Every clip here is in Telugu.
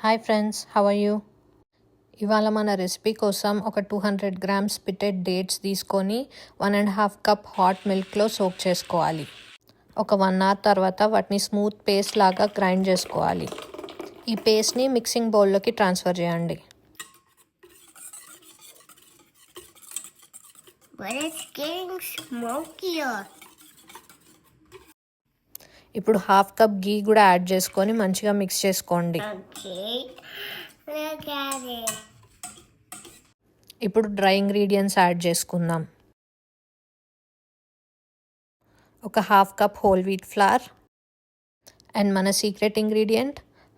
Hi friends, how are you? ఇవాళ మన రెసిపీ కోసం ఒక 200 గ్రామ్స్ పిటెడ్ డేట్స్ తీసుకొని 1.5 కప్ హాట్ మిల్క్లో సోక్ చేసుకోవాలి. ఒక 1 అవర్ తర్వాత వాటిని స్మూత్ పేస్ట్ లాగా గ్రైండ్ చేసుకోవాలి. ఈ పేస్ట్ని మిక్సింగ్ బౌల్లోకి ట్రాన్స్ఫర్ చేయండి. ఇప్పుడు 1/2 కప్ గీ కూడా యాడ్ చేసుకొని మంచిగా మిక్స్ చేసుకోండి. ఇప్పుడు డ్రై ఇంగ్రీడియంట్స్ యాడ్ చేసుకుందాం. ఒక 1/2 cup whole wheat flour and మన secret ingredient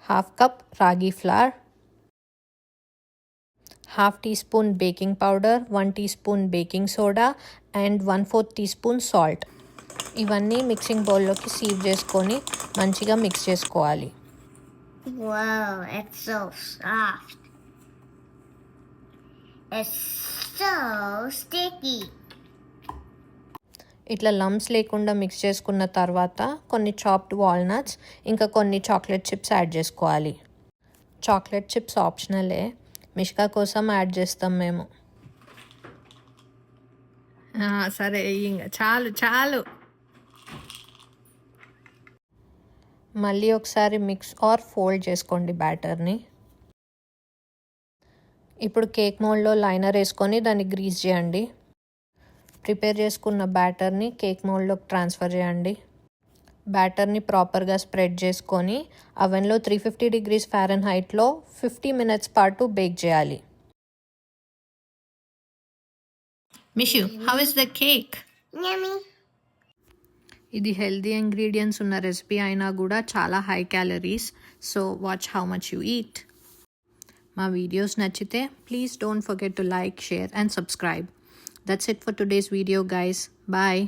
1/2 cup ragi flour, 1/2 teaspoon baking powder, 1 teaspoon baking soda and 1/4 teaspoon salt. ఇవన్నీ మిక్సింగ్ బౌల్లోకి సీవ్ చేసుకొని మంచిగా మిక్స్ చేసుకోవాలి. Wow, it's so soft. It's so sticky. ఇట్లా లంప్స్ లేకుండా మిక్స్ చేసుకున్న తర్వాత కొన్ని చాప్డ్ వాల్నట్స్ ఇంకా కొన్ని చాక్లెట్ చిప్స్ యాడ్ చేసుకోవాలి. చాక్లెట్ చిప్స్ ఆప్షనలే, మిష్కా కోసం యాడ్ చేస్తాం మేము. సరే ఇంకా చాలు. మళ్ళీ ఒకసారి మిక్స్ ఆర్ ఫోల్డ్ చేసుకోండి బ్యాటర్ని. ఇప్పుడు కేక్ మోల్డ్లో లైనర్ వేసుకొని దాన్ని గ్రీస్ చేయండి. ప్రిపేర్ చేసుకున్న బ్యాటర్ని కేక్ మోల్డ్లోకి ట్రాన్స్ఫర్ చేయండి. బ్యాటర్ని ప్రాపర్గా స్ప్రెడ్ చేసుకొని అవెన్లో 350 degrees Fahrenheitలో 50 minutes పాటు బేక్ చేయాలి. Mishu, how is the cake? Yummy. ఇది హెల్దీ ఇంగ్రీడియంట్స్ ఉన్న రెసిపీ అయినా కూడా చాలా high calories, so watch how much you eat. మా వీడియోస్ నచ్చితే please don't forget to like, share and subscribe. That's it for today's video, guys. Bye.